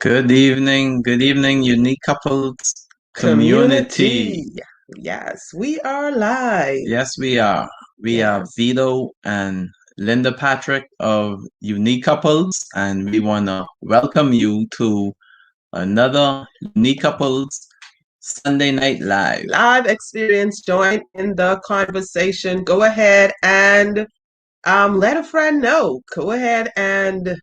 Good evening, unique couples community. Community. Yes, we are live. Yes, we are. We are Yes. Vito and Linda Patrick of Unique Couples, and we want to welcome you to another Unique Couples Sunday Night Live. Live experience. Join in the conversation. Go ahead and let a friend know. Go ahead and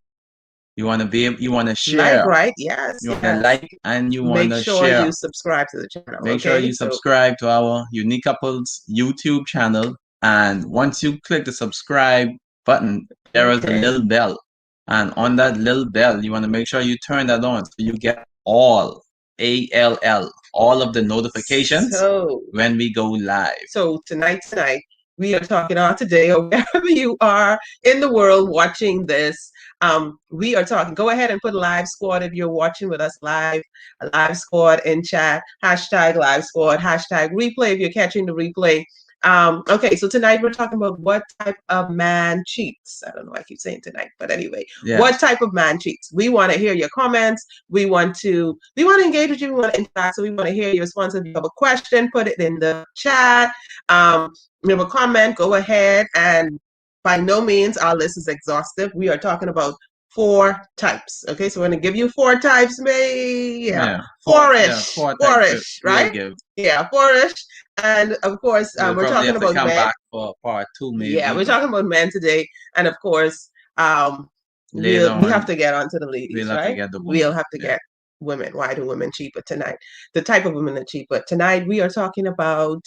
You want to you want to like, share, right? Yes, you want to yes. like, and you want Make to sure you share. subscribe to the channel. Make sure Okay. you subscribe to our Unique Couples YouTube channel. And once you click the subscribe button, there is a Okay. little bell. And on that little bell, you want to make sure you turn that on so you get all of the notifications So when we go live. So tonight, we are talking on today, or wherever you are in the world watching this. We are talking. Go ahead and put live squad if you're watching with us live. A live squad in chat. Hashtag live squad. Hashtag replay if you're catching the replay. Okay, so tonight we're talking about what type of man cheats. I don't know why I keep saying tonight, but anyway, what type of man cheats? We want to hear your comments. We want to engage with you. We want to interact. So we want to hear your response. If you have a question, put it in the chat. You have a comment, go ahead. And by no means our list is exhaustive. We are talking about 4 types. Okay, so we're going to give you 4 types, four-ish, right? Yeah, 4-ish. And of course, we're talking about come men. back for part 2, maybe. Yeah, we're talking about men today. And of course, we have to get onto the ladies, right? We'll have to get women. Why do women cheat? But tonight, the type of women that cheat. But tonight, we are talking about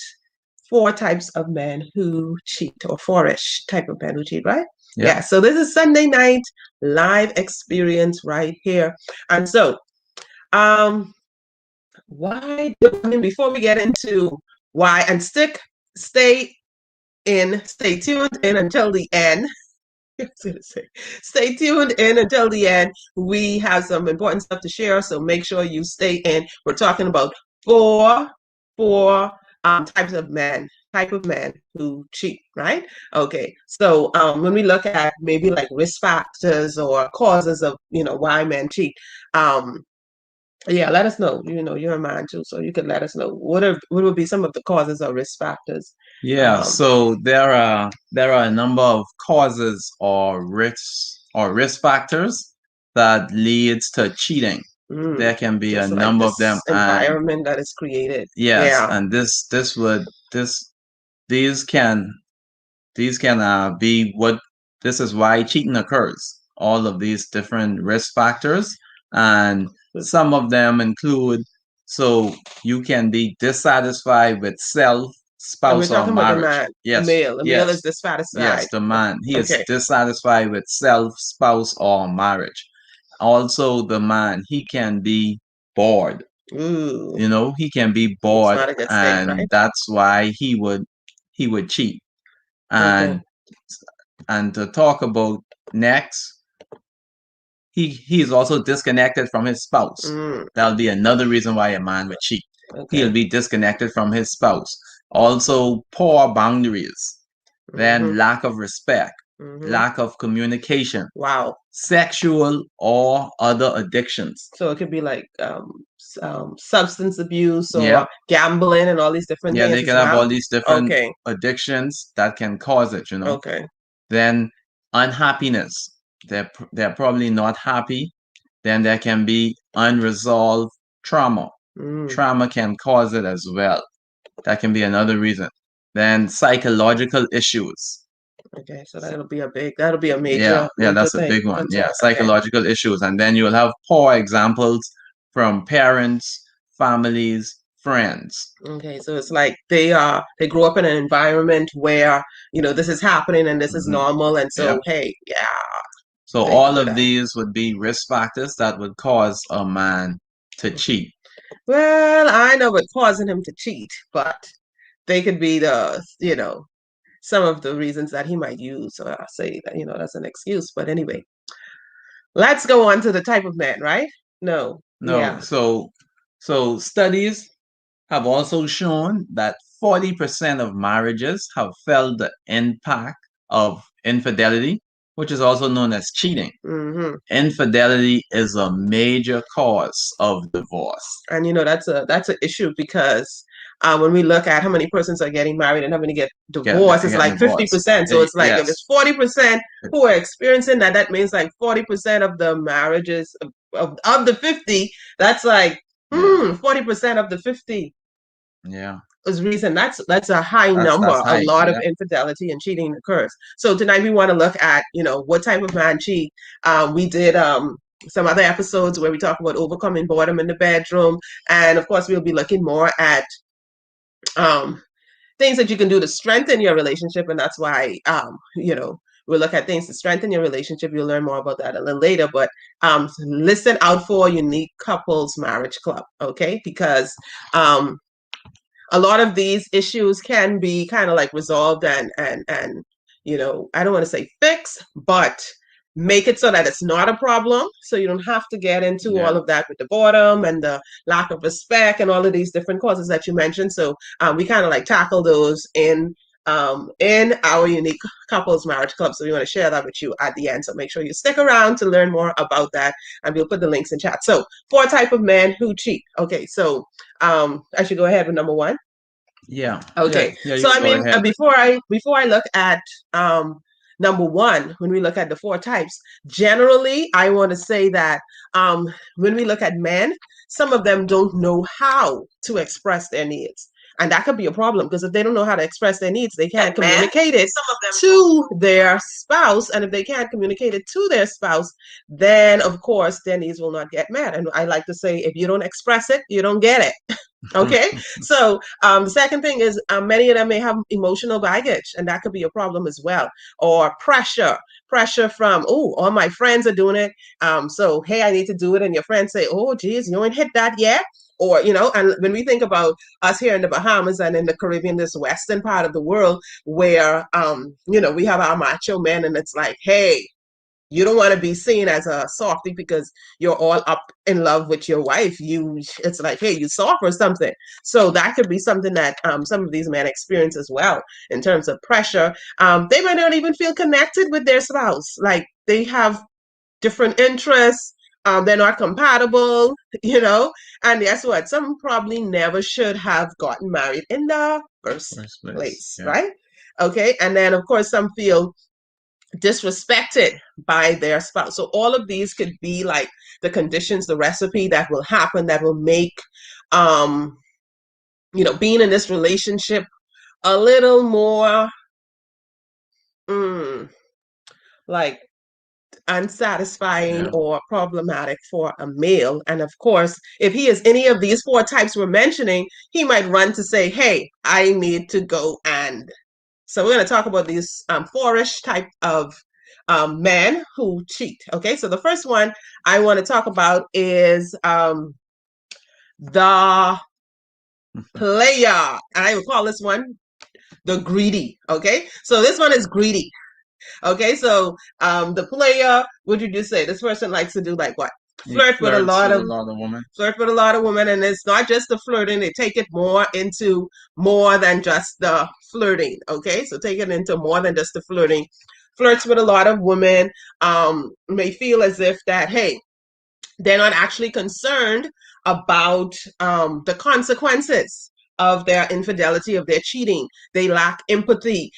4 types of men who cheat, or 4-ish type of men who cheat, right? Yeah. So this is Sunday night live experience right here. And so, before we get into why, and stay tuned in until the end. Stay tuned in until the end. We have some important stuff to share, so make sure you stay in. We're talking about four types of men, who cheat, right? Okay, so when we look at maybe like risk factors or causes of why men cheat, let us know. You're a man too, so you can let us know what would be some of the causes or risk factors. So there are a number of causes or risk factors that leads to cheating. There can be a number of them. Environment that is created. Yes, and these can be what this is why cheating occurs. All of these different risk factors, and some of them include, so you can be dissatisfied with self, spouse, or marriage. Yes, the male is dissatisfied. Yes, the man, he is dissatisfied with self, spouse, or marriage. Also, the man, he can be bored. Ooh. He can be bored, and right? that's why he would cheat. And to talk about next, he is also disconnected from his spouse. That'll be another reason why a man would cheat. He'll be disconnected from his spouse. Also, poor boundaries, then lack of respect, lack of communication. Wow. Sexual or other addictions. So it could be like substance abuse or gambling and all these different things. Yeah, they can have all these different addictions that can cause it, Then unhappiness. They're probably not happy. Then there can be unresolved trauma. Trauma can cause it as well. That can be another reason. Then psychological issues. Okay, so that'll be a major. Yeah, that's a big one. Yeah, psychological issues. And then you will have poor examples from parents, families, friends. Okay, so it's like they grew up in an environment where this is happening and this is normal, and so So all of these would be risk factors that would cause a man to cheat. Well, I know what's causing him to cheat, but they could be some of the reasons that he might use. So I'll say that that's an excuse. But anyway, let's go on to the type of man, right? No. Yeah. So studies have also shown that 40% of marriages have felt the impact of infidelity. which is also known as cheating. Mm-hmm. Infidelity is a major cause of divorce. And that's an issue because when we look at how many persons are getting married and how many get divorced, it's like 50%. So it's like if it's 40% who are experiencing that, that means like 40% of the marriages of the 50. That's like 40% of the 50. Yeah. Is reason that's a high number. That's high. A lot of infidelity and cheating occurs. So tonight we want to look at what type of man cheat. We did some other episodes where we talk about overcoming boredom in the bedroom, and of course we'll be looking more at things that you can do to strengthen your relationship, and that's why we'll look at things to strengthen your relationship. You'll learn more about that a little later, but listen out for Unique Couples Marriage Club, okay? Because a lot of these issues can be kind of like resolved and I don't want to say fix, but make it so that it's not a problem. So you don't have to get into all of that with the boredom and the lack of respect and all of these different causes that you mentioned. So we kind of like tackle those in our Unique Couples Marriage Club. So we want to share that with you at the end. So make sure you stick around to learn more about that, and we'll put the links in chat. So 4 type of men who cheat. Okay, so I should go ahead with number 1. Yeah. Okay. Yeah, so I mean, before I look at number 1, when we look at the 4 types, generally I want to say that when we look at men, some of them don't know how to express their needs. And that could be a problem, because if they don't know how to express their needs, they can't communicate it to their spouse. And if they can't communicate it to their spouse, then of course their needs will not get met. And I like to say, if you don't express it, you don't get it. Okay. So the second thing is many of them may have emotional baggage, and that could be a problem as well. Or pressure from, all my friends are doing it. So, hey, I need to do it. And your friends say, oh, geez, you ain't hit that yet. Or, and when we think about us here in the Bahamas and in the Caribbean, this western part of the world where, we have our macho men, and it's like, hey, you don't want to be seen as a softie because you're all up in love with your wife. It's like, hey, you soft or something. So that could be something that some of these men experience as well in terms of pressure. They might not even feel connected with their spouse. Like they have different interests. They're not compatible, and guess what? Some probably never should have gotten married in the first place, right? Okay. And then, of course, some feel disrespected by their spouse. So all of these could be like the conditions, the recipe that will happen, that will make, being in this relationship a little more, like unsatisfying or problematic for a male. And of course, if he is any of these 4 types we're mentioning, he might run to say, hey, I need to go. And so we're going to talk about these 4-ish type of men who cheat. Okay, so the first one I want to talk about is the player. And I will call this one the greedy. Okay, so this one is greedy. Okay, so the player, what did you say? This person likes to do like what? Flirt with a lot of women. Flirt with a lot of women, and it's not just the flirting. They take it more than just the flirting. Okay, so take it into more than just the flirting. Flirts with a lot of women. May feel as if that, hey, they're not actually concerned about the consequences of their infidelity, of their cheating. They lack empathy.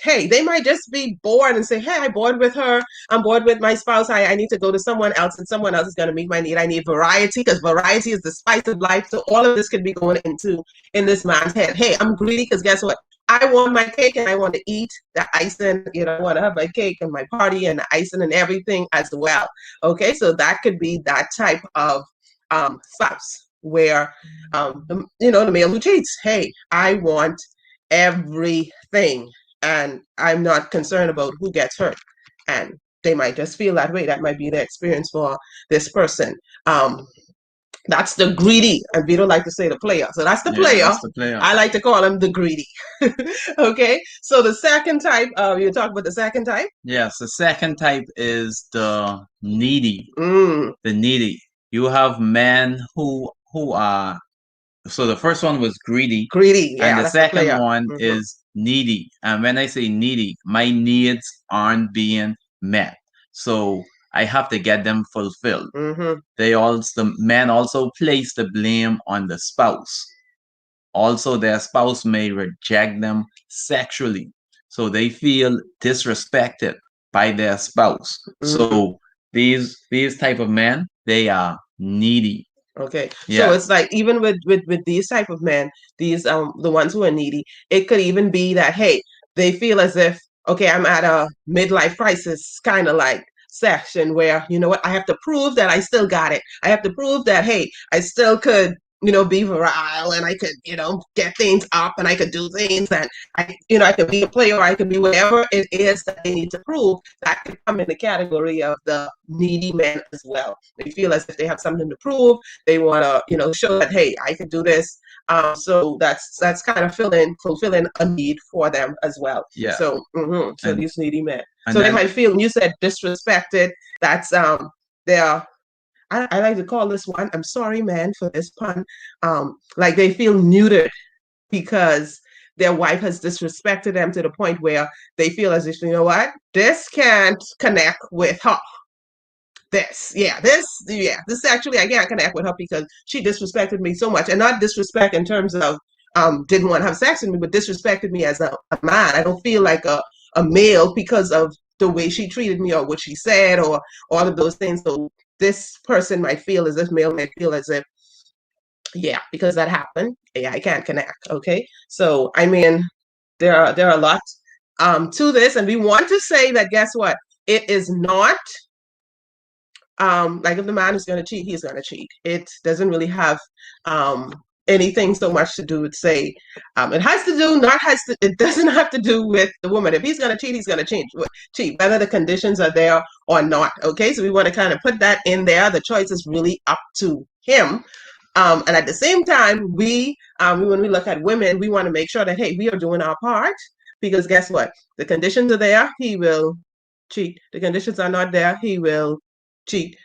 Hey, they might just be bored and say, hey, I'm bored with her. I'm bored with my spouse. I need to go to someone else, and someone else is going to meet my need. I need variety, because variety is the spice of life. So all of this could be going in this man's head. Hey, I'm greedy because guess what? I want my cake and I want to eat the icing. I want to have my cake and my party and the icing and everything as well. Okay, so that could be that type of spouse where the male who cheats, hey, I want everything and I'm not concerned about who gets hurt. And they might just feel that way. That might be the experience for this person. That's the greedy, and we don't like to say the player. So that's the player. That's the player. I like to call him the greedy. Okay, so the second type, you talk about the second type? Yes, the second type is the needy. The needy. You have men who are, so the first one was greedy. Greedy, yeah. And the second one is needy. And when I say needy, my needs aren't being met. So I have to get them fulfilled. Mm-hmm. The men also place the blame on the spouse. Also, their spouse may reject them sexually. So they feel disrespected by their spouse. Mm-hmm. So these type of men, they are needy. Okay. So Yes. it's like even with these type of men, these the ones who are needy, it could even be that hey, they feel as if okay, I'm at a midlife crisis kind of like section where you know what, I have to prove that I still got it. I have to prove that hey, I still could be virile and I could get things up and I could do things and I could be a player or I could be whatever it is that they need to prove. That could come in the category of the needy men as well. They feel as if they have something to prove. They want to show that hey, I can do this. So that's kind of fulfilling a need for them as well. Yeah. So so And these needy men, and so they then might feel, and you said disrespected. That's they're I like to call this one, I'm sorry man for this pun, like they feel neutered because their wife has disrespected them to the point where they feel as if, you know what, this can't connect with her. This actually I can't connect with her because she disrespected me so much, and not disrespect in terms of didn't want to have sex with me, but disrespected me as a man. I don't feel like a male because of the way she treated me or what she said or all of those things. So this person might feel as if male might feel as if yeah, because that happened. Yeah, I can't connect. Okay, so I mean, there are a lot to this, and we want to say that guess what? It is not like if the man is going to cheat, he's going to cheat. It doesn't really have um, anything so much to do with say. It has to do not has to. It doesn't have to do with the woman. If he's going to cheat, he's going to cheat, whether the conditions are there or not. Okay, so we want to kind of put that in there. The choice is really up to him. And at the same time, when we look at women, we want to make sure that hey, we are doing our part because guess what? The conditions are there, he will cheat. The conditions are not there, he will cheat.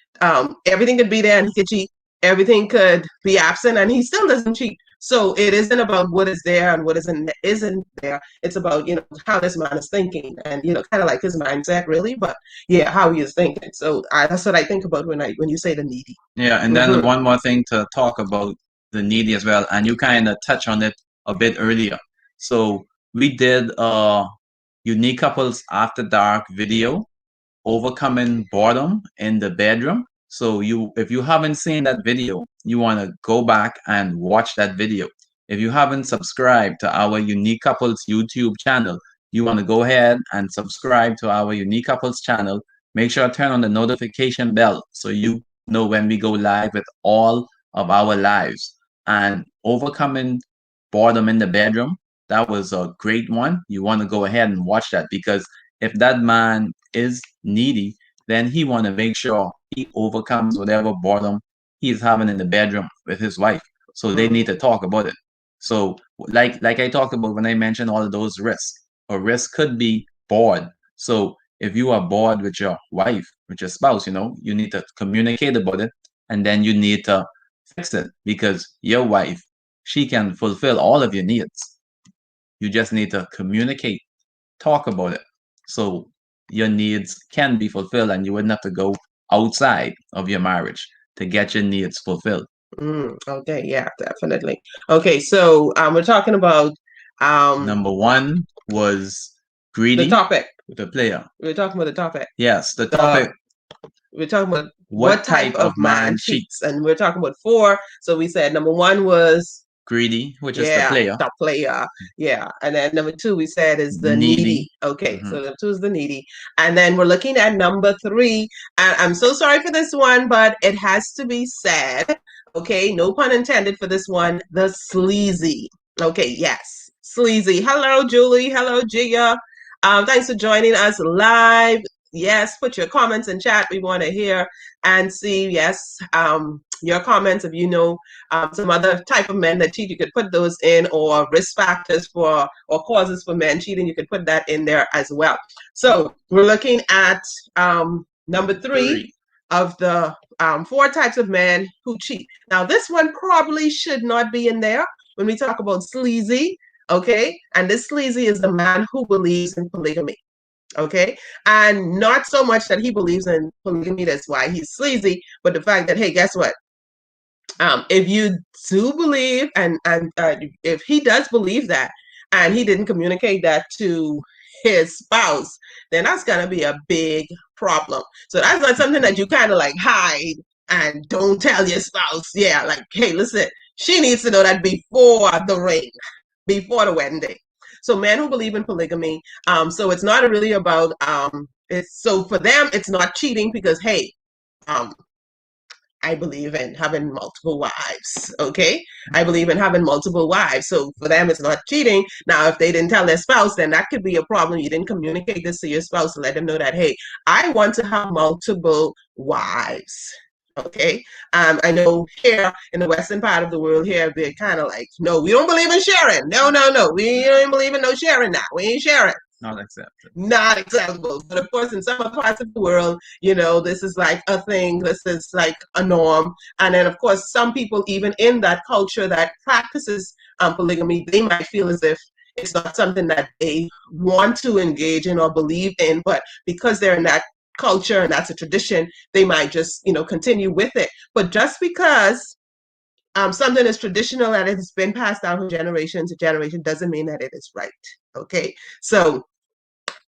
Everything could be there and he could cheat. Everything could be absent and he still doesn't cheat. So it isn't about what is there and what isn't there. It's about how this man is thinking and kind of like his mindset really, but yeah, how he is thinking. So that's what I think about when you say the needy. yeah, and then one more thing to talk about the needy as well, and you kind of touch on it a bit earlier. So we did a Unique Couples After Dark video, overcoming boredom in the bedroom. So if you haven't seen that video, you want to go back and watch that video. If you haven't subscribed to our Unique Couples YouTube channel, you want to go ahead and subscribe to our Unique Couples channel. Make sure to turn on the notification bell so you know when we go live with all of our lives. And overcoming boredom in the bedroom, that was a great one. You want to go ahead and watch that because if that man is needy, then he want to make sure he overcomes whatever boredom he's having in the bedroom with his wife. So they need to talk about it. So like I talked about when I mentioned all of those risks. A risk could be bored. So if you are bored with your wife, with your spouse, you need to communicate about it and then you need to fix it because your wife, she can fulfill all of your needs. You just need to communicate, talk about it. So your needs can be fulfilled and you wouldn't have to go outside of your marriage to get your needs fulfilled. Okay, yeah, definitely. Okay, so we're talking about Number one was greedy. The topic. The player. We're talking about the topic. Yes, the topic. We're talking about what type of man cheats. And we're talking about 4. So we said number 1 was greedy, which is the player. The player. Yeah. And then number 2 we said is the needy. Okay. So number 2 is the needy. And then we're looking at number 3. And I'm so sorry for this one, but it has to be said. Okay. No pun intended for this one. The sleazy. Okay. Yes. Sleazy. Hello, Julie. Hello, Gia. Thanks for joining us live. Yes, put your comments in chat. We want to hear and see, yes, your comments. If you know some other type of men that cheat, you could put those in, or risk factors or causes for men cheating, you could put that in there as well. So we're looking at number 3 of the 4 types of men who cheat. Now, this one probably should not be in there when we talk about sleazy, okay? And this sleazy is the man who believes in polygamy. Okay. And not so much that he believes in polygamy, that's why he's sleazy, but the fact that, hey, guess what? If you do believe, and if he does believe that, and he didn't communicate that to his spouse, then that's gonna be a big problem. So that's not something that you kind of like hide and don't tell your spouse. Yeah, like, hey, listen, she needs to know that before the ring, before the wedding day. So men who believe in polygamy, so it's not really about it's so for them it's not cheating because hey, um, I believe in having multiple wives. Okay. I believe in having multiple wives. So for them, it's not cheating. Now, if they didn't tell their spouse, then that could be a problem. You didn't communicate this to your spouse to let them know that, hey, I want to have multiple wives. Okay. I know here in the western part of the world here, they're kind of like, no, we don't believe in sharing. No, no, no. We don't believe in no sharing now. We ain't sharing. Not accepted. Not acceptable. But of course, in some other parts of the world, you know, this is like a thing. This is like a norm. And then, of course, some people, even in that culture that practices polygamy, they might feel as if it's not something that they want to engage in or believe in, but because they're in that culture and that's a tradition, they might just, you know, continue with it. But just because something is traditional and it has been passed down from generation to generation doesn't mean that it is right. Okay, so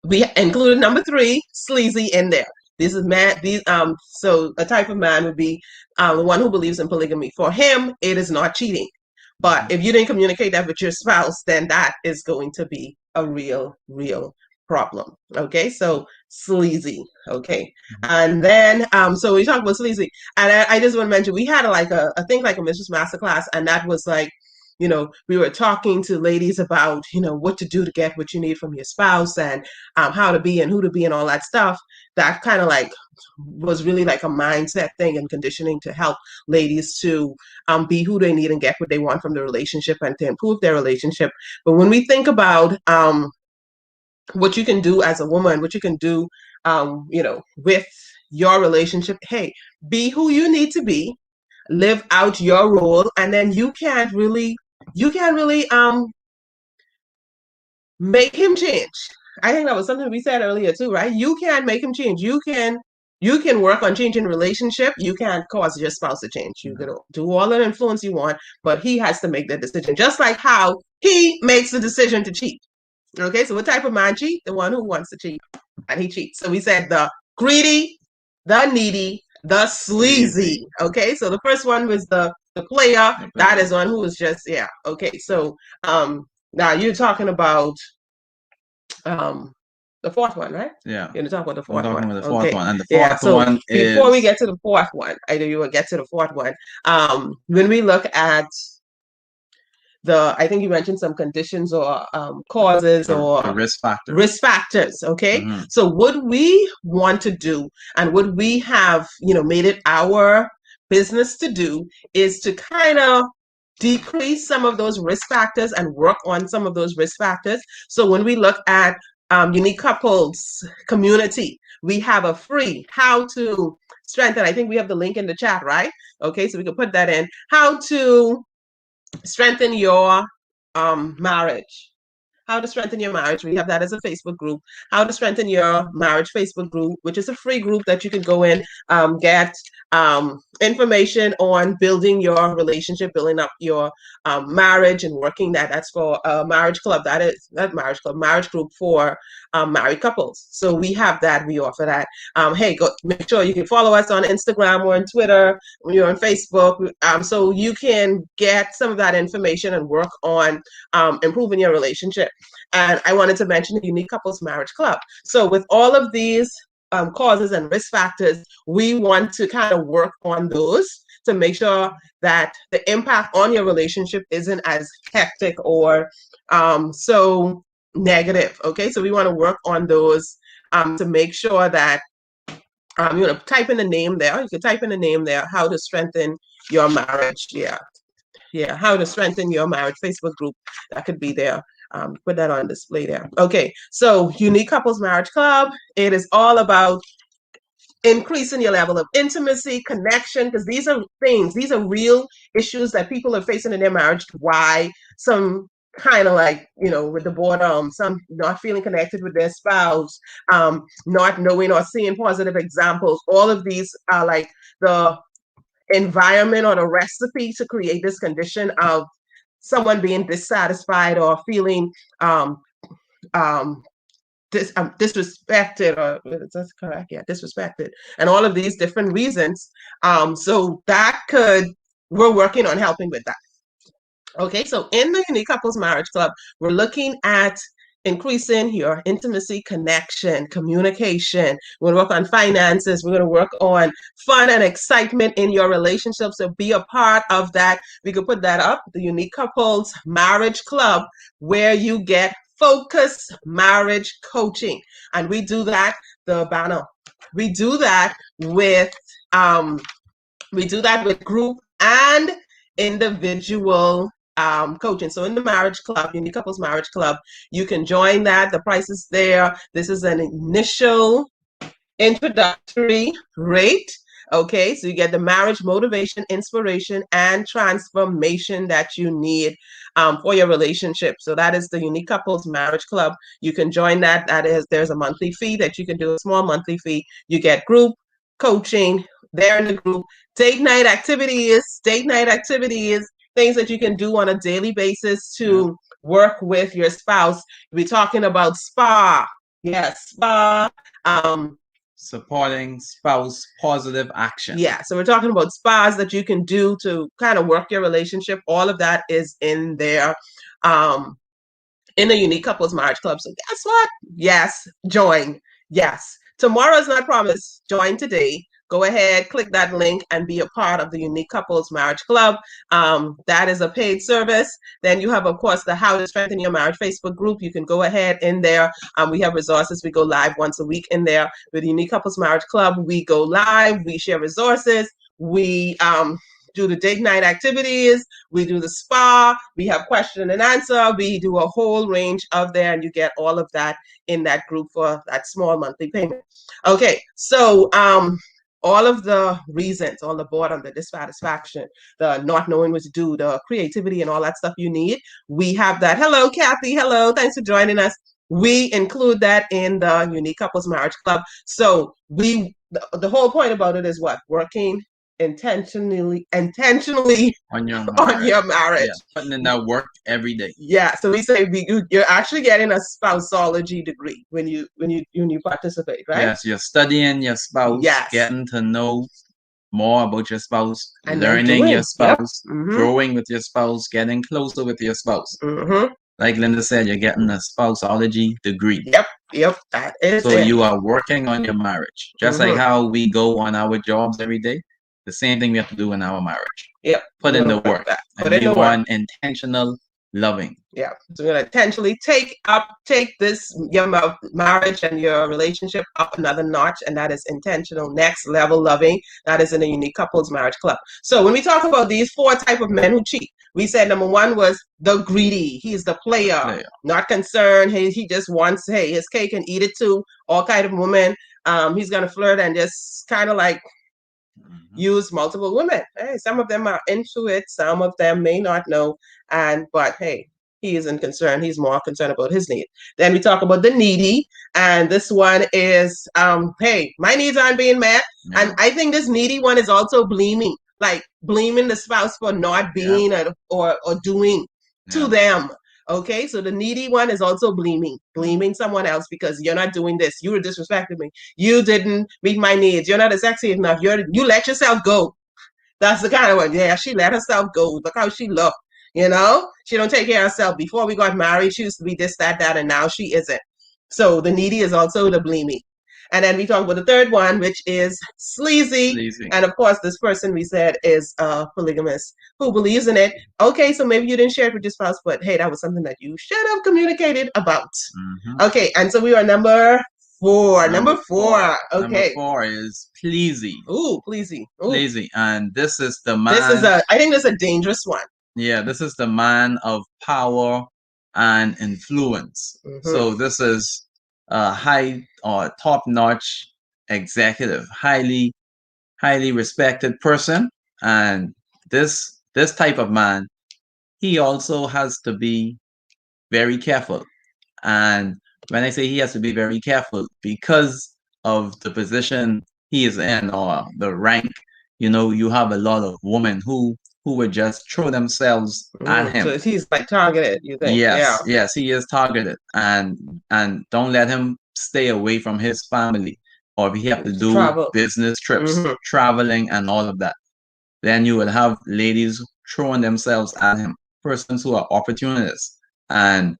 we included number 3, sleazy, in there. This is man. These so a type of man would be the one who believes in polygamy. For him, it is not cheating. But if you didn't communicate that with your spouse, then that is going to be a real problem. Okay, so sleazy. Okay, and then so we talked about sleazy, and I just want to mention we had I think like a Mistress Masterclass, and that was like, you know, we were talking to ladies about, you know, what to do to get what you need from your spouse and how to be and who to be and all that stuff. That kind of like was really like a mindset thing and conditioning to help ladies to be who they need and get what they want from the relationship and to improve their relationship. But when we think about what you can do as a woman, what you can do, you know, with your relationship, hey, be who you need to be, live out your role, and then you can't really make him change. I think that was something we said earlier too, right? You can't make him change. You can work on changing relationship. You can't cause your spouse to change. You can do all the influence you want, but he has to make the decision, just like how he makes the decision to cheat. Okay, so what type of man cheat? The one who wants to cheat, and he cheats. So we said the greedy, the needy, the sleazy. Okay, so the first one was the player. That is one who was just, yeah. Okay, so now you're talking about the fourth one, right? Yeah. You're gonna talk about the fourth one. About the fourth one, and the fourth one is, before we get to the fourth one, either you will get to the fourth one. When we look at I think you mentioned some conditions or causes or risk factors. Risk factors, okay? Mm-hmm. So what we want to do and what we have, you know, made it our business to do is to kind of decrease some of those risk factors and work on some of those risk factors. So when we look at Unique Couples community, we have a free how to strengthen. I think we have the link in the chat, right? Okay, so we can put that in. How to strengthen your marriage. How to strengthen your marriage. We have that as a Facebook group. How to strengthen your marriage Facebook group, which is a free group that you can go in, get information on building your relationship, building up your marriage and working that. That's for a marriage club. That is not marriage club, marriage group for married couples. So we have that. We offer that. Hey, go make sure you can follow us on Instagram or on Twitter. You're on Facebook, so you can get some of that information and work on improving your relationship. And I wanted to mention the Unique Couples Marriage Club. So with all of these causes and risk factors, we want to kind of work on those to make sure that the impact on your relationship isn't as hectic or so negative. Okay, so we want to work on those to make sure that you know, type in the name there. You can type in the name there, how to strengthen your marriage. Yeah, how to strengthen your marriage Facebook group. That could be there. Put that on display there. Okay, so Unique Couples Marriage Club. It is all about increasing your level of intimacy, connection, because these are real issues that people are facing in their marriage. Why some kind of like, with the boredom, some not feeling connected with their spouse, not knowing or seeing positive examples. All of these are like the environment or the recipe to create this condition of someone being dissatisfied or feeling um, disrespected, or that's correct, yeah, disrespected, and all of these different reasons. So that we're working on helping with that. Okay, so in the Unique Couples Marriage Club, we're looking at increasing your intimacy, connection, communication. We're going to work on finances. We're going to work on fun and excitement in your relationship. So be a part of that. We could put that up, the Unique Couples Marriage Club, where you get focused marriage coaching. And we do that, the banner. We do that with group and individual coaching. So in the marriage club, Unique Couples Marriage Club, you can join that. The price is there. This is an initial introductory rate. Okay, so you get the marriage motivation, inspiration, and transformation that you need for your relationship. So that is the Unique Couples Marriage Club. You can join that. There's a monthly fee that you can do, a small monthly fee. You get group coaching there in the group, date night activities, things that you can do on a daily basis to work with your spouse. We're talking about spa. Yes, spa. Supporting spouse positive action. Yeah, so we're talking about spas that you can do to kind of work your relationship. All of that is in there, in the Unique Couples Marriage Club. So guess what? Yes, join. Yes, tomorrow is not promised. Join today. Go ahead, click that link, and be a part of the Unique Couples Marriage Club. That is a paid service. Then you have, of course, the How to Strengthen Your Marriage Facebook group. You can go ahead in there. We have resources. We go live once a week in there. With the Unique Couples Marriage Club, we go live. We share resources. We do the date night activities. We do the spa. We have question and answer. We do a whole range of there, and you get all of that in that group for that small monthly payment. Okay, so all of the reasons, all the boredom, the dissatisfaction, the not knowing what to do, the creativity and all that stuff you need, we have that. Hello, Kathy. Hello. Thanks for joining us. We include that in the Unique Couples Marriage Club. So the whole point about it is what? Working intentionally on your marriage. Yeah, putting in that work every day. Yeah, so we say you're actually getting a spouseology degree when you participate, right? Yes, you're studying your spouse, getting to know more about your spouse, and learning your spouse, growing with your spouse, getting closer with your spouse. Like Linda said, you're getting a spouseology degree. Yep, that is so you are working on your marriage, just like how we go on our jobs every day. The same thing we have to do in our marriage. Put in the work. And we want intentional loving. Yeah. So we're gonna intentionally take this your marriage and your relationship up another notch, and that is intentional, next level loving. That is in the Unique Couples Marriage Club. So when we talk about these 4 types of men who cheat, we said number 1 was the greedy. He's the player. Not concerned. He just wants his cake and eat it too. All kind of women. He's gonna flirt and just kind of like use multiple women. Hey, some of them are into it, some of them may not know, but hey, he isn't concerned. He's more concerned about his need. Then we talk about the needy, and this one is, hey, my needs aren't being met. And I think this needy one is also blaming the spouse for not being or doing to them. Okay, so the needy one is also blaming someone else because you're not doing this. You were disrespecting me. You didn't meet my needs. You're not as sexy enough. You let yourself go. That's the kind of one. Yeah, she let herself go. Look how she looked. She don't take care of herself. Before we got married, she used to be this, that, and now she isn't. So the needy is also the blaming. And then we talk about the third one, which is sleazy. And of course, this person we said is a polygamist who believes in it. Okay, so maybe you didn't share it with your spouse, but hey, that was something that you should have communicated about. Okay, and so we are number 4. Number 4. Okay. Number 4 is pleasy. Ooh, pleasy. Pleasy. And this is the man. I think this is a dangerous one. Yeah, this is the man of power and influence. So this is a high or top-notch executive, highly respected person. And this type of man, he also has to be very careful. And when I say he has to be very careful, because of the position he is in or the rank, you have a lot of women who would just throw themselves at him. So he's like targeted, you think? Yes, yes, he is targeted, and don't let him stay away from his family, or if he have to do Travel. business trips, traveling, and all of that. Then you will have ladies throwing themselves at him, persons who are opportunists, and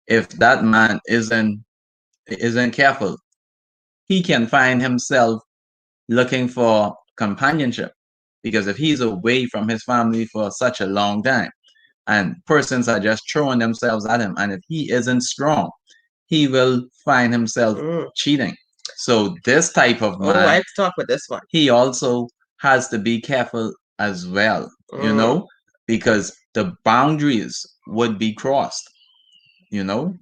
if that man isn't careful, he can find himself looking for companionship, because if he's away from his family for such a long time and persons are just throwing themselves at him, and if he isn't strong, he will find himself cheating. So this type of man, I have to talk with this one. He also has to be careful as well, because the boundaries would be crossed.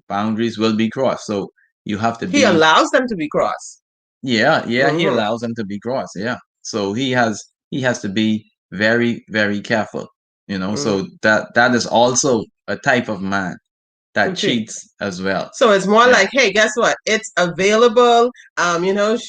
Boundaries will be crossed. So you have to be. He allows them to be crossed. Yeah, he allows them to be crossed. Yeah. So he has to be very, very careful. So that is also a type of man that cheats as well. So it's more like, hey, guess what? It's available.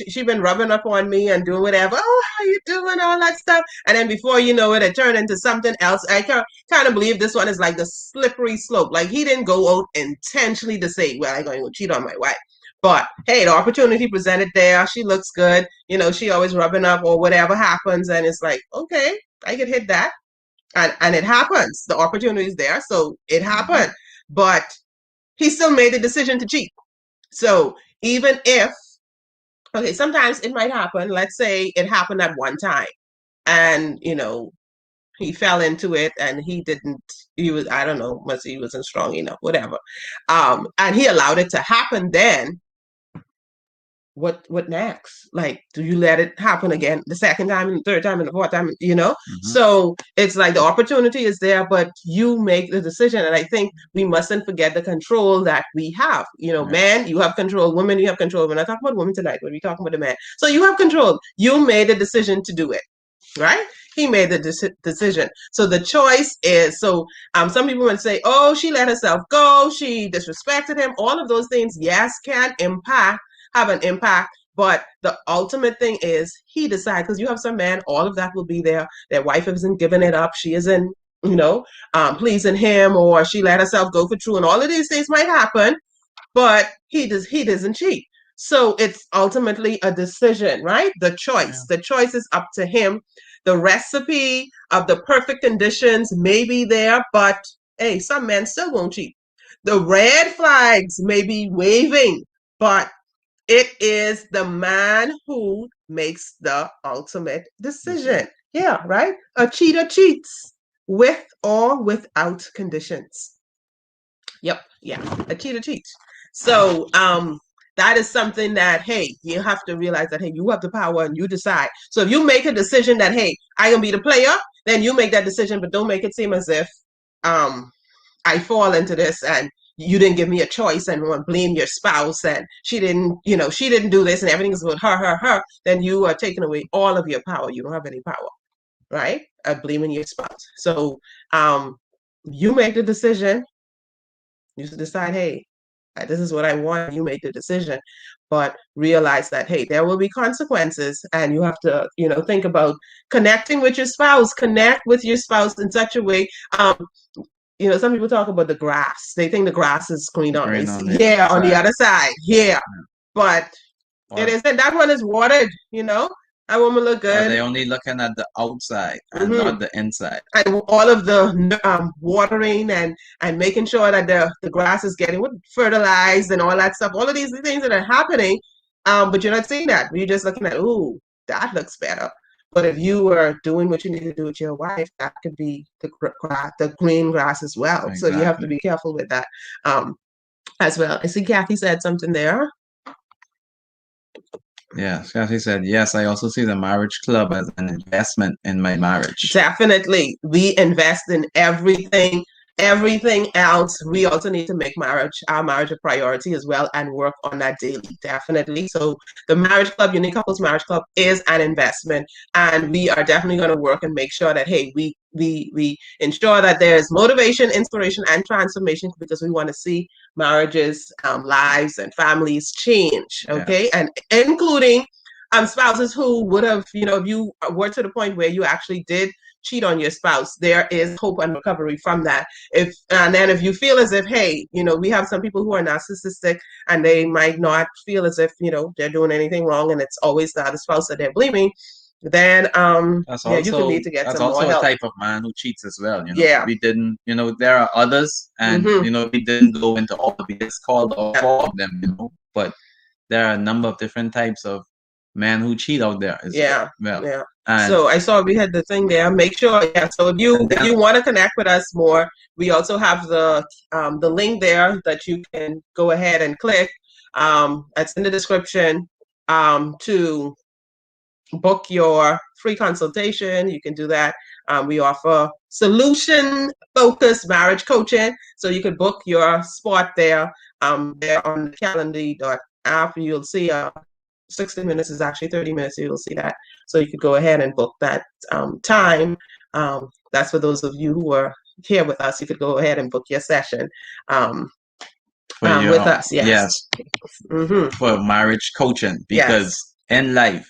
She been rubbing up on me and doing whatever. Oh, how you doing? All that stuff. And then before you know it turned into something else. I kind of believe this one is like the slippery slope. Like he didn't go out intentionally to say, well, I'm going to cheat on my wife. But hey, the opportunity presented there. She looks good. She always rubbing up or whatever happens. And it's like, okay, I could hit that. And it happens. The opportunity is there. So it happened. But he still made the decision to cheat. So even if, okay, sometimes it might happen. Let's say it happened at one time and, he fell into it and I don't know, must he wasn't strong enough, whatever. And he allowed it to happen then. What next? Like, do you let it happen again the second time and the third time and the fourth time, So it's like the opportunity is there, but you make the decision. And I think we mustn't forget the control that we have. Man, you have control. Women, you have control. We're not talking about women tonight, but we're talking about the man. So you have control. You made the decision to do it, right? He made the decision. So the choice is, some people would say, oh, she let herself go. She disrespected him. All of those things, yes, can have an impact, but the ultimate thing is he decides, because you have some men, all of that will be there. Their wife isn't giving it up. She isn't, pleasing him, or she let herself go for true, and all of these things might happen, but he doesn't cheat. So it's ultimately a decision, right? The choice. Yeah. The choice is up to him. The recipe of the perfect conditions may be there, but hey, some men still won't cheat. The red flags may be waving, but it is the man who makes the ultimate decision. Yeah, right? A cheater cheats with or without conditions. Yep, yeah, a cheater cheats. So that is something that, hey, you have to realize that, hey, you have the power and you decide. So if you make a decision that, hey, I'm going to be the player, then you make that decision, but don't make it seem as if I fall into this and you didn't give me a choice and want to blame your spouse and she didn't do this and everything is about her, then you are taking away all of your power. You don't have any power, right? Blaming your spouse. So you make the decision. You decide, hey, this is what I want. You make the decision, but realize that, hey, there will be consequences, and you have to, think about connecting with your spouse. Connect with your spouse in such a way. Some people talk about the grass. They think the grass is green on the other side. Yeah. But it isn't. That one is watered, That woman look good. Are they only looking at the outside and not the inside? And all of the watering and making sure that the grass is getting fertilized and all that stuff. All of these things that are happening, but you're not seeing that. You're just looking at, ooh, that looks better. But if you were doing what you need to do with your wife, that could be the green grass as well. Exactly. So you have to be careful with that as well. I see Kathy said something there. Yeah, Kathy said, yes, I also see the marriage club as an investment in my marriage. Definitely. We invest in everything everything else, we also need to make our marriage a priority as well and work on that daily, definitely. So the Marriage Club, Unique Couples Marriage Club, is an investment, and we are definitely going to work and make sure that, hey, we ensure that there's motivation, inspiration, and transformation, because we want to see marriages, lives, and families change. Okay, and including spouses who would have, if you were to the point where you actually did cheat on your spouse, there is hope and recovery from that. And then if you feel as if, hey, we have some people who are narcissistic and they might not feel as if, they're doing anything wrong and it's always the other spouse that they're blaming, then you can need to get some more help. That's also a type of man who cheats as well. We didn't, there are others, and we didn't go into all of it. We just called out 4 of them, but there are a number of different types of men who cheat out there as well. Yeah. So I saw we had the thing there. Make sure, so if you want to connect with us more, we also have the link there that you can go ahead and click. That's in the description, to book your free consultation. You can do that. We offer solution-focused marriage coaching, so you can book your spot there. There on the calendar.app, you'll see 60 minutes is actually 30 minutes. So you'll see that. So you could go ahead and book that time. That's for those of you who are here with us. You could go ahead and book your session with us. Yes. For marriage coaching, because in life,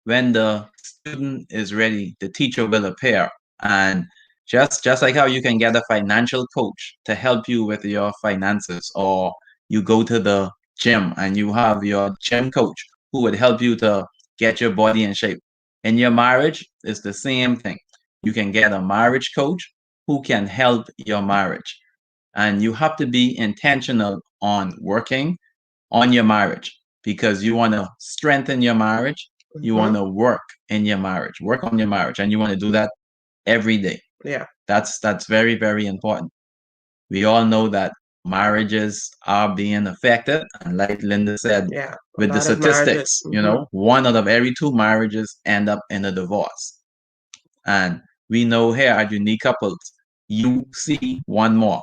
when the student is ready, the teacher will appear. And just like how you can get a financial coach to help you with your finances, or you go to the gym and you have your gym coach who would help you to get your body in shape. In your marriage, it's the same thing. You can get a marriage coach who can help your marriage. And you have to be intentional on working on your marriage, because you want to strengthen your marriage. You want to work on your marriage, and you want to do that every day. Yeah. That's very, very important. We all know that marriages are being affected, and like Linda said, with the statistics, 1 out of every 2 marriages end up in a divorce. And we know here at Unique Couples, you see 1 more.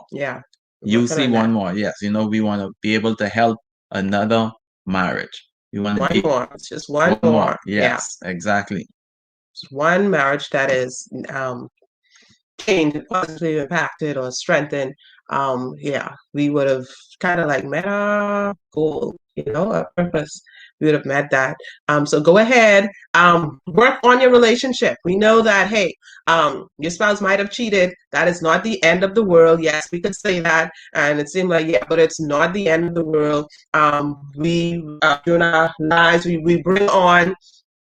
You see 1 more. Yes, we want to be able to help another marriage. You want 1 more. It's just one more. Yes, exactly. Just 1 marriage that is changed, positively impacted, or strengthened. We would have kind of like met our goal, our purpose. We would have met that. So go ahead, work on your relationship. We know that, hey, your spouse might have cheated. That is not the end of the world. Yes, we could say that, and it seemed like, but it's not the end of the world. We during our lives, we bring on,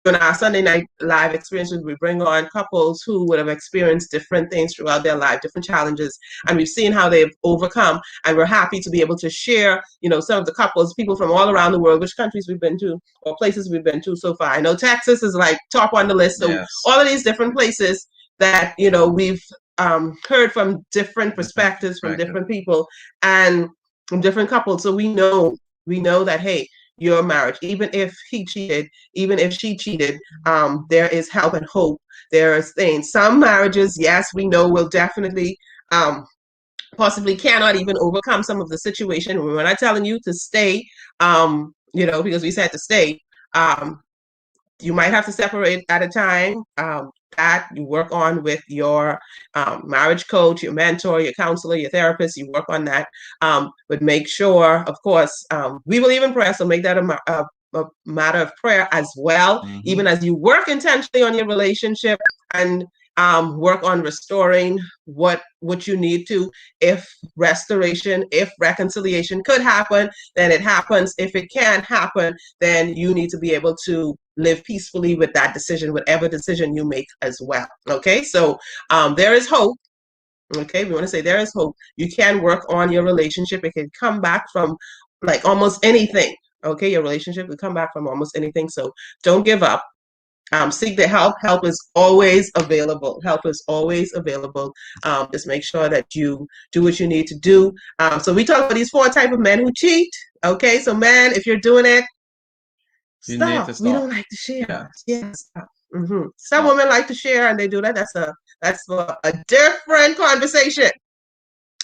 in our Sunday night live experiences, we bring on couples who would have experienced different things throughout their life, different challenges, and we've seen how they've overcome. And we're happy to be able to share, some of the couples, people from all around the world, which countries we've been to or places we've been to so far. I know Texas is like top on the list. So all of these different places that, we've heard from different perspectives, from different people and from different couples. So we know that, hey, your marriage, even if he cheated, even if she cheated, there is help and hope. There are things. Some marriages, yes, we know will definitely possibly cannot even overcome some of the situation. We're not telling you to stay, because we said to stay. You might have to separate at a time. That you work on with your marriage coach, your mentor, your counselor, your therapist. You work on that, but make sure, of course, we believe in prayer, so make that a matter of prayer as well. Even as you work intentionally on your relationship and work on restoring what you need to. If restoration, if reconciliation could happen, then it happens. If it can't happen, then you need to be able to live peacefully with that decision, whatever decision you make as well. Okay, so there is hope. Okay, we want to say there is hope. You can work on your relationship. It can come back from like almost anything. Okay, your relationship can come back from almost anything. So don't give up. Seek the help. Help is always available. Help is always available. Just make sure that you do what you need to do. So we talk about these 4 types of men who cheat. Okay, so men, if you're doing it, stop. We don't like to share. Stop. Some women like to share and they do that. That's a different conversation.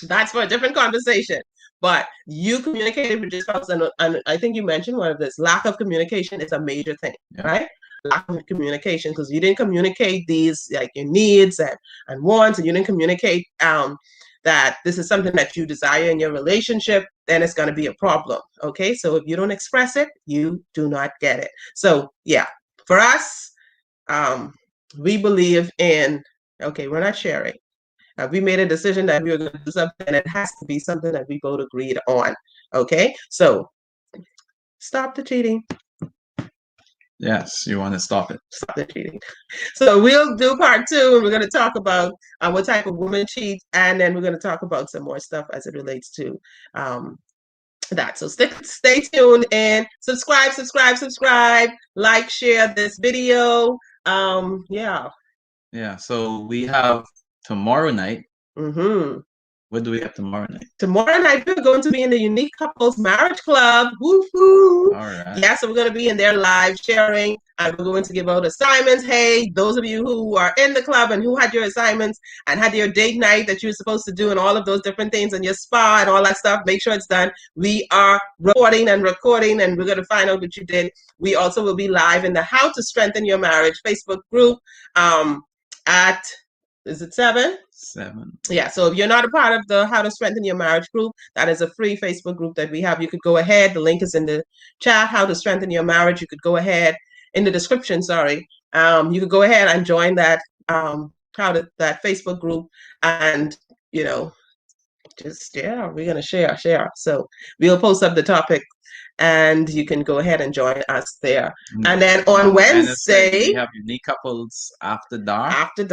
That's for a different conversation. But you communicated with your spouse, and I think you mentioned one of this. Lack of communication is a major thing, right? Lack of communication, because you didn't communicate these, like your needs and wants, and you didn't communicate that this is something that you desire in your relationship, then it's going to be a problem. Okay, so if you don't express it, you do not get it. So yeah, for us, we believe in, okay, we're not sharing. We made a decision that we were going to do something, and it has to be something that we both agreed on. Okay, so stop the cheating. Yes, you want to stop it. Stop the cheating. So we'll do part 2, and we're going to talk about what type of woman cheats, and then we're going to talk about some more stuff as it relates to that. So stay tuned and subscribe, like, share this video. Yeah. Yeah, so we have tomorrow night. Mm-hmm. What do we have tomorrow night? Tomorrow night, we're going to be in the Unique Couples Marriage Club. Woo-hoo! All right. Yeah, so we're going to be in there live sharing, and we're going to give out assignments. Hey, those of you who are in the club and who had your assignments and had your date night that you were supposed to do and all of those different things and your spa and all that stuff, make sure it's done. We are recording, and we're going to find out what you did. We also will be live in the How to Strengthen Your Marriage Facebook group at... Is it 7? 7. Yeah, so if you're not a part of the How to Strengthen Your Marriage group, that is a free Facebook group that we have. You could go ahead. The link is in the chat, How to Strengthen Your Marriage. You could go ahead in the description, sorry. You could go ahead and join that that Facebook group, and, just, yeah, we're going to share. So we'll post up the topic, and you can go ahead and join us there. And then on Wednesday, we have Unique Couples After Dark. It's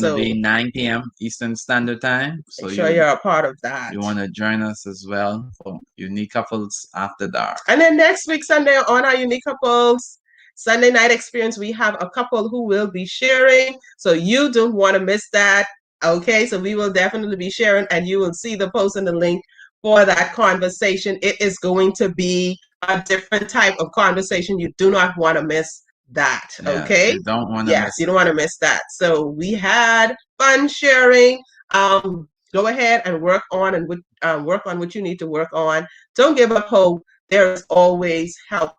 going to be 9 p.m. Eastern Standard Time. So make sure you're a part of that. You want to join us as well for Unique Couples After Dark. And then next week, Sunday, on our Unique Couples Sunday night experience, we have a couple who will be sharing. So you don't want to miss that. Okay, so we will definitely be sharing, and you will see the post and the link for that conversation. It is going to be a different type of conversation. You do not want to miss that. Okay, you don't want to you don't want to miss that. So we had fun sharing. Go ahead and work on what you need to work on. Don't give up hope. There is always help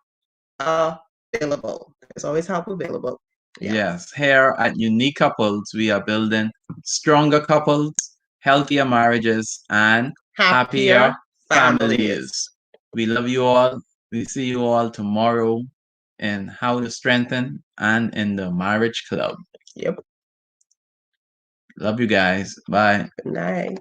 available. There's always help available. Yeah. Yes, here at Unique Couples, we are building stronger couples, healthier marriages, and happier families. We love you all. We see you all tomorrow in How to Strengthen and in the Marriage Club. Yep. Love you guys. Bye. Good night.